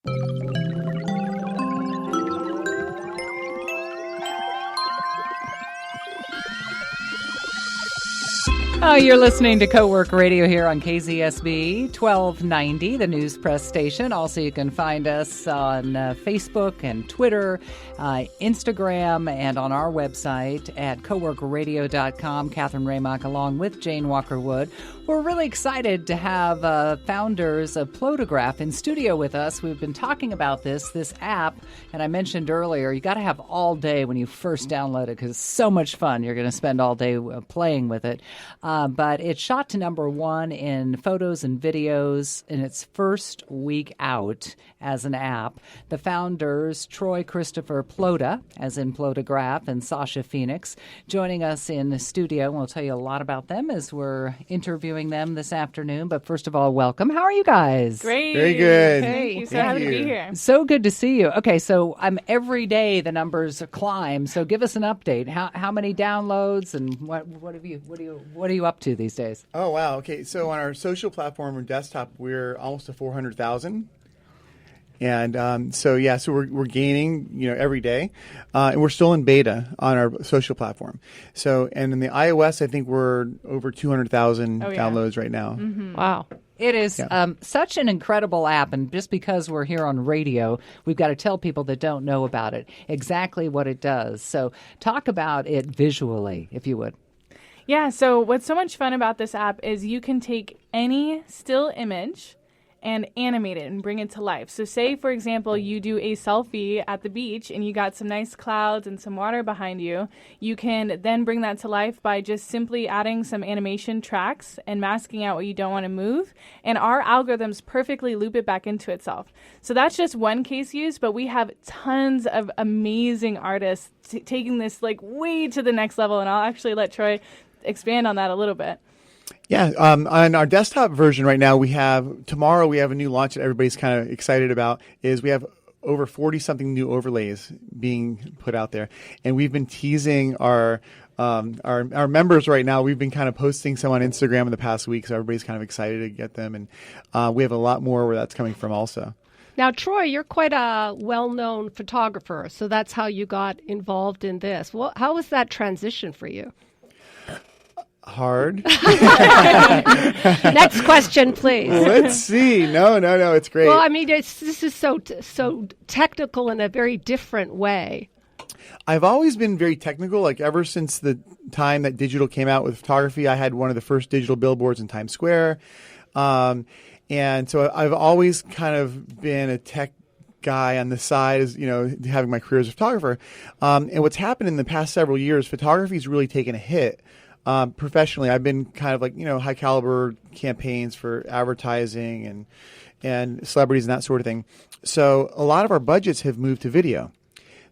Oh, you're listening to Co-Work Radio here on KZSB 1290, the news press station. Also, you can find us on Facebook and Twitter, Instagram, and on our website at coworkradio.com. Catherine Raymock along with Jane Walker-Wood. We're really excited to have founders of Plotagraph in studio with us. We've been talking about this app, and I mentioned earlier, you got to have all day when you first download it because it's so much fun. You're going to spend all day playing with it. But it shot to #1 in photos and videos in its first week out as an app. The founders, Troy Christopher Plota, as in Plotagraph, and Sasha Phoenix, joining us in the studio. And we'll tell you a lot about them as we're interviewing them this afternoon. But first of all, welcome. How are you guys? Great. Very good. Thank you. So happy to be here. So good to see you. Okay, so every day the numbers climb. So give us an update. How many downloads and what are you up to these days? Oh, wow. Okay. So on our social platform or desktop, we're almost to 400,000. And so we're gaining, every day. And we're still in beta on our social platform. So, and in the iOS, I think we're over 200,000 downloads right now. Mm-hmm. Wow. It is such an incredible app, and just because we're here on radio, we've got to tell people that don't know about it exactly what it does. So talk about it visually, if you would. Yeah, so what's so much fun about this app is you can take any still image and animate it and bring it to life. So say, for example, you do a selfie at the beach and you got some nice clouds and some water behind you. You can then bring that to life by just simply adding some animation tracks and masking out what you don't want to move. And our algorithms perfectly loop it back into itself. So that's just one case use, but we have tons of amazing artists taking this way to the next level. And I'll actually let Troy expand on that a little bit. Yeah, on our desktop version right now, tomorrow we have a new launch that everybody's kind of excited about. Is we have over 40-something new overlays being put out there, and we've been teasing our members right now. We've been kind of posting some on Instagram in the past week, so everybody's kind of excited to get them, and we have a lot more where that's coming from also. Now, Troy, you're quite a well-known photographer, so that's how you got involved in this. Well, how was that transition for you? Hard. Next question, please. Let's see. No, it's great. Well, I mean, this is so technical in a very different way. I've always been very technical. Ever since the time that digital came out with photography, I had one of the first digital billboards in Times Square, and so I've always kind of been a tech guy on the side, as having my career as a photographer. And what's happened in the past several years, photography's really taken a hit. Professionally, I've been kind of high caliber campaigns for advertising and celebrities and that sort of thing. So a lot of our budgets have moved to video.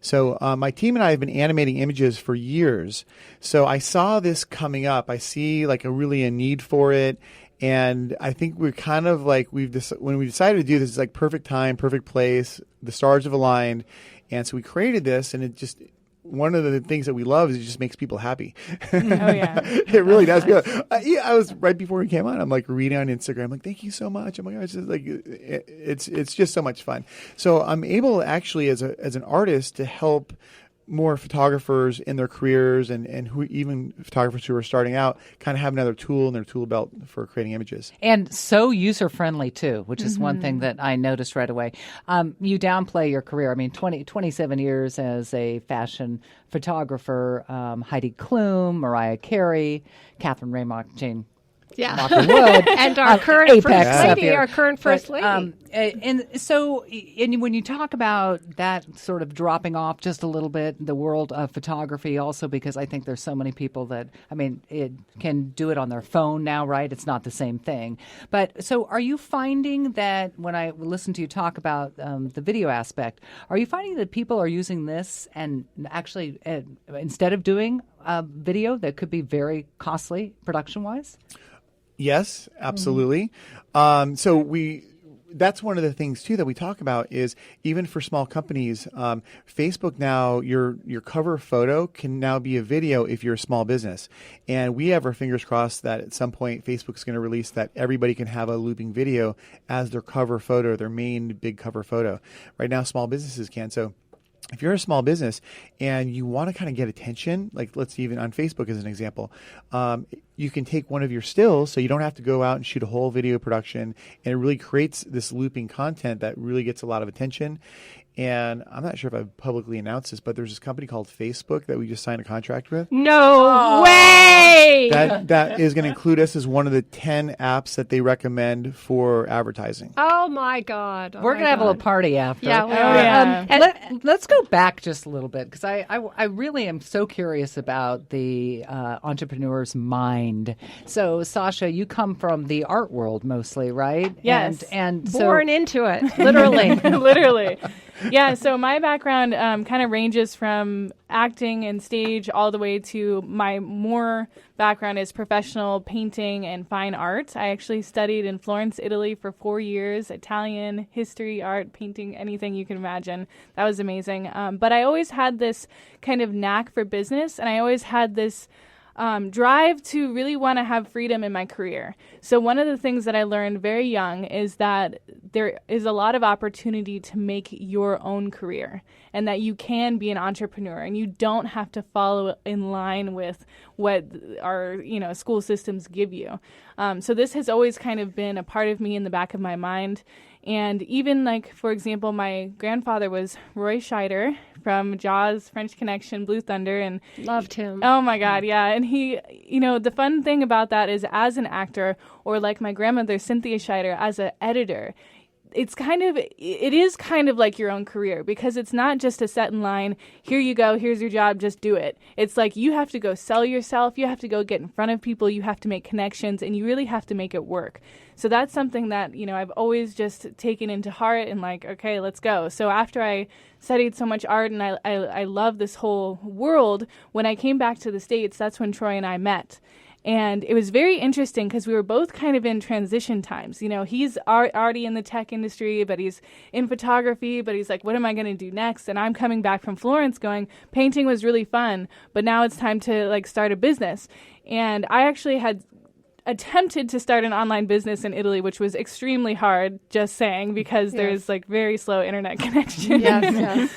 So my team and I have been animating images for years. So I saw this coming up. I see a need for it. And I think we're kind of when we decided to do this, it's perfect time, perfect place. The stars have aligned. And so we created this, and it just... One of the things that we love is it just makes people happy. Oh, yeah. It really does. I was right before we came on. I'm reading on Instagram. Thank you so much. Oh my gosh, it's just so much fun. So I'm able actually as an artist to help more photographers in their careers and even photographers who are starting out kind of have another tool in their tool belt for creating images. And so user-friendly, too, which is one thing that I noticed right away. You downplay your career. I mean, 27 years as a fashion photographer, Heidi Klum, Mariah Carey, Catherine Raymock, Jane Walker-Wood, and our current first lady, and so when you talk about that sort of dropping off just a little bit, the world of photography also, because I think there's so many people that, it can do it on their phone now, right? It's not the same thing. But so are you finding that when I listen to you talk about the video aspect, are you finding that people are using this and actually instead of doing video that could be very costly production-wise? Yes, absolutely. So that's one of the things too that we talk about is even for small companies, Facebook now, your cover photo can now be a video if you're a small business. And we have our fingers crossed that at some point Facebook's going to release that everybody can have a looping video as their cover photo, their main big cover photo. Right now, small businesses can. So if you're a small business and you want to kind of get attention, like let's see, even on Facebook as an example, you can take one of your stills, so you don't have to go out and shoot a whole video production, and it really creates this looping content that really gets a lot of attention. And I'm not sure if I've publicly announced this, but there's this company called Facebook that we just signed a contract with. No way! That is going to include us as one of the 10 apps that they recommend for advertising. Oh my God! We're going to have a little party after. Yeah, we are. Yeah. Let's go back just a little bit because I really am so curious about the entrepreneur's mind. So, Sasha, you come from the art world mostly, right? Yes. And born into it, literally. Literally. Yeah, so my background kind of ranges from acting and stage all the way to my more background is professional painting and fine art. I actually studied in Florence, Italy for 4 years, Italian, history, art, painting, anything you can imagine. That was amazing. But I always had this kind of knack for business, and I always had this drive to really want to have freedom in my career. So one of the things that I learned very young is that there is a lot of opportunity to make your own career, and that you can be an entrepreneur and you don't have to follow in line with what our school systems give you. So this has always kind of been a part of me in the back of my mind. And even like, for example, my grandfather was Roy Scheider from Jaws, French Connection, Blue Thunder, and loved him. Oh my God, yeah. And he, the fun thing about that is as an actor, or like my grandmother, Cynthia Scheider, as an editor, it is kind of like your own career, because it's not just a set in line, here you go, here's your job, just do it. It's like you have to go sell yourself, you have to go get in front of people, you have to make connections, and you really have to make it work. So that's something that, I've always just taken into heart and like, okay, let's go. So after I studied so much art and I love this whole world, when I came back to the States, that's when Troy and I met. And it was very interesting because we were both kind of in transition times. He's already in the tech industry, but he's in photography, but he's like, what am I going to do next? And I'm coming back from Florence going, painting was really fun, but now it's time to like start a business. And I actually had attempted to start an online business in Italy, which was extremely hard, just saying, because there's like very slow internet connection. Yes.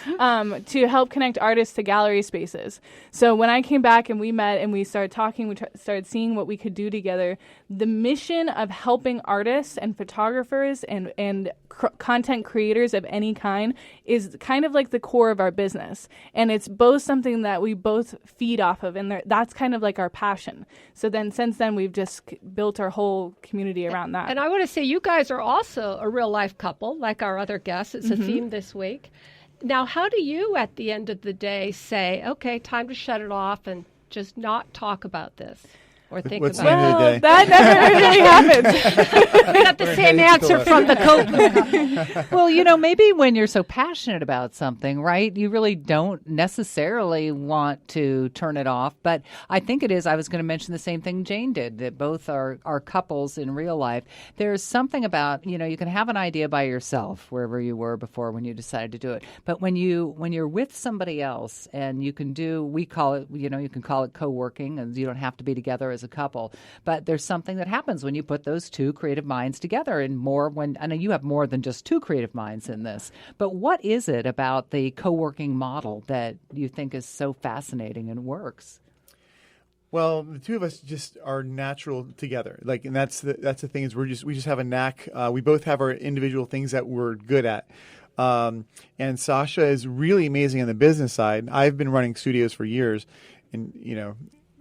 To help connect artists to gallery spaces. So when I came back and we met and we started talking, we started seeing what we could do together. The mission of helping artists and photographers and content creators of any kind is kind of like the core of our business. And it's both something that we both feed off of, and that's kind of like our passion. So then since then, we've just built our whole community around that. And I want to say you guys are also a real life couple, like our other guests. It's a theme this week. Now, how do you, at the end of the day, say, okay, time to shut it off and just not talk about this? Or think What's about the it. end of the day? That never really happens. We got the same answer from the coach. Well, maybe when you're so passionate about something, right, you really don't necessarily want to turn it off. But I think it is. I was going to mention the same thing Jane did, that both are couples in real life. There's something about, you can have an idea by yourself wherever you were before when you decided to do it. But when you're with somebody else and you can we call it, you can call it co-working, and you don't have to be together as a couple, but there's something that happens when you put those two creative minds together, and I know you have more than just two creative minds in this, but what is it about the co-working model that you think is so fascinating and works? Well, the two of us just are natural together. And that's the thing is we just have a knack. We both have our individual things that we're good at. And Sasha is really amazing on the business side. I've been running studios for years, and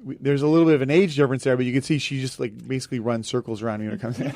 there's a little bit of an age difference there, but you can see she just like basically runs circles around me when it comes in.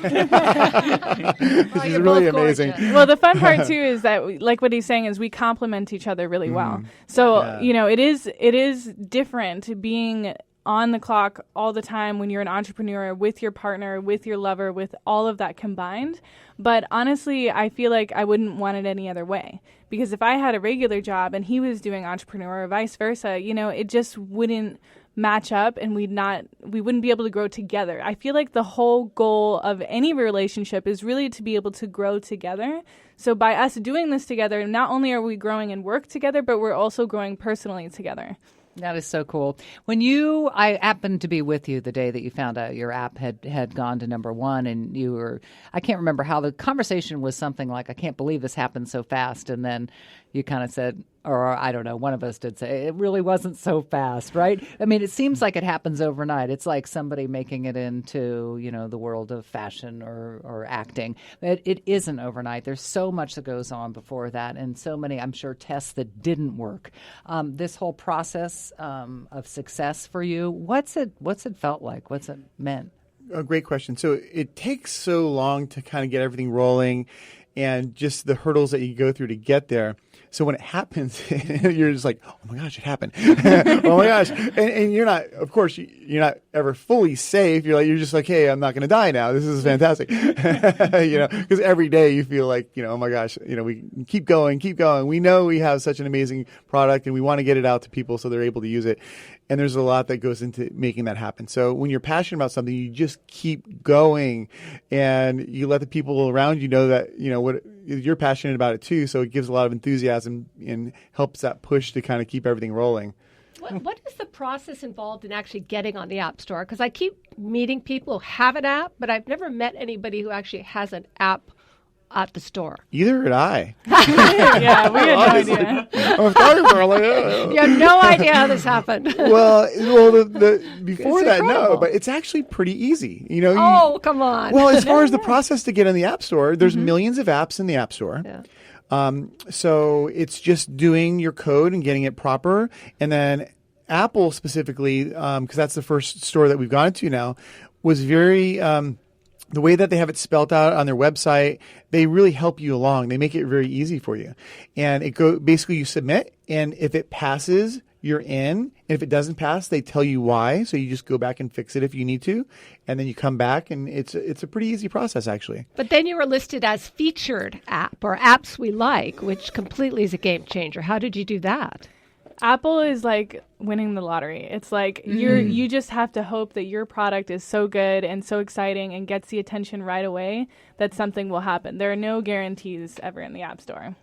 She's really amazing. Well, the fun part too is that, like what he's saying, is we complement each other really well. So it is different being on the clock all the time when you're an entrepreneur with your partner, with your lover, with all of that combined. But honestly, I feel like I wouldn't want it any other way, because if I had a regular job and he was doing entrepreneur or vice versa, it just wouldn't match up and we wouldn't be able to grow together. I feel like the whole goal of any relationship is really to be able to grow together. So by us doing this together, not only are we growing in work together, but we're also growing personally together. That is so cool. I happened to be with you the day that you found out your app had gone to #1, and I can't remember how the conversation was, something like, I can't believe this happened so fast. And then you kind of said, or I don't know, one of us did say, it really wasn't so fast, right? I mean, it seems like it happens overnight. It's like somebody making it into, the world of fashion or acting. But it isn't overnight. There's so much that goes on before that, and so many, I'm sure, tests that didn't work. This whole process of success for you, what's it felt like? What's it meant? A great question. So it takes so long to kind of get everything rolling, and just the hurdles that you go through to get there. So when it happens, you're just like, oh my gosh, it happened. Oh my gosh. And you're not, of course, you're not ever fully safe. You're just like, hey, I'm not going to die now. This is fantastic. Because every day you feel like, oh my gosh, we keep going. We know we have such an amazing product and we want to get it out to people so they're able to use it. And there's a lot that goes into making that happen. So when you're passionate about something, you just keep going, and you let the people around you know that, what you're passionate about it too. So it gives a lot of enthusiasm and helps that push to kind of keep everything rolling. What is the process involved in actually getting on the App Store? Because I keep meeting people who have an app, but I've never met anybody who actually has an app at the store. Either did I. Yeah, we had no idea. I'm a photographer. Like, oh. You have no idea how this happened. Well, before that, incredible. no, but it's actually pretty easy. Come on. Well, as far as the process to get in the App Store, there's millions of apps in the App Store. Yeah. So it's just doing your code and getting it proper, and then Apple specifically, because that's the first store that we've gone to now, was very. The way that they have it spelled out on their website, they really help you along. They make it very easy for you. And basically you submit, and if it passes, you're in. And if it doesn't pass, they tell you why. So you just go back and fix it if you need to. And then you come back, and it's a pretty easy process, actually. But then you were listed as featured app, or apps we like, which completely is a game changer. How did you do that? Apple is like winning the lottery. It's like you just have to hope that your product is so good and so exciting and gets the attention right away that something will happen. There are no guarantees ever in the App Store.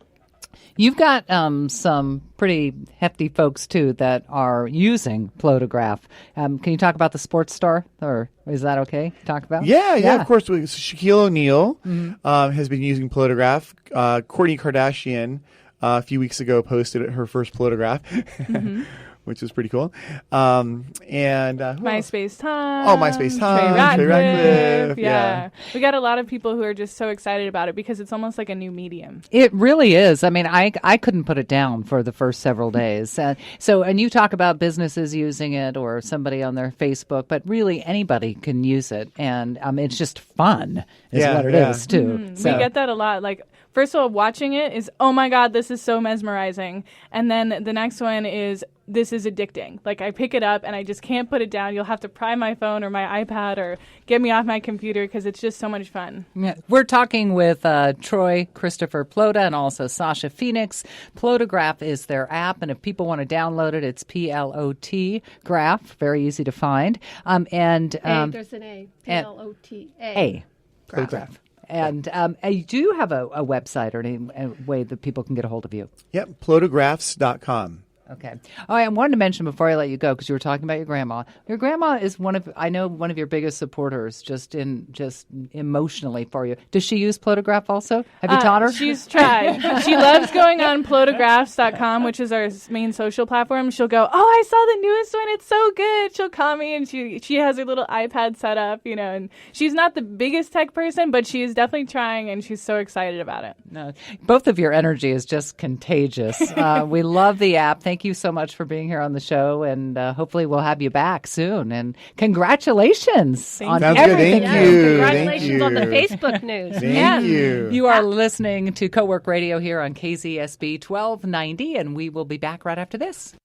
You've got some pretty hefty folks, too, that are using Plotagraph. Can you talk about the sports star, or is that okay to talk about? Yeah, of course. Shaquille O'Neal has been using Plotagraph. Kourtney Kardashian a few weeks ago posted her first Plotagraph, which was pretty cool. MySpace Time. Oh, MySpace Time. Trey Ratcliffe. Yeah. We got a lot of people who are just so excited about it because it's almost like a new medium. It really is. I mean, I couldn't put it down for the first several days. And you talk about businesses using it or somebody on their Facebook, but really anybody can use it. And it's just fun is what it is, too. We get that a lot. Like, first of all, watching it is, oh my God, this is so mesmerizing. And then the next one is, this is addicting. Like, I pick it up and I just can't put it down. You'll have to pry my phone or my iPad or get me off my computer because it's just so much fun. Yeah. We're talking with Troy Christopher Plota and also Sasha Phoenix. Plotagraph is their app, and if people want to download it, it's P-L-O-T Graph. Very easy to find. There's an A. P-L-O-T-A. Plotagraph. And you do have a website or any way that people can get a hold of you. Yep, plotagraphs.com. Okay. Oh, I wanted to mention before I let you go, because you were talking about your grandma. Your grandma is one of your biggest supporters, just emotionally for you. Does she use Plotagraph also? Have you taught her? She's tried. She loves going on plotagraphs.com, which is our main social platform. She'll go, oh, I saw the newest one. It's so good. She'll call me, and she has her little iPad set up, and she's not the biggest tech person, but she is definitely trying, and she's so excited about it. No, both of your energy is just contagious. We love the app. Thank you so much for being here on the show, and hopefully we'll have you back soon. And congratulations on everything. Thank you. Congratulations on the Facebook news. Thank you. You are listening to Co-work Radio here on KZSB 1290, and we will be back right after this.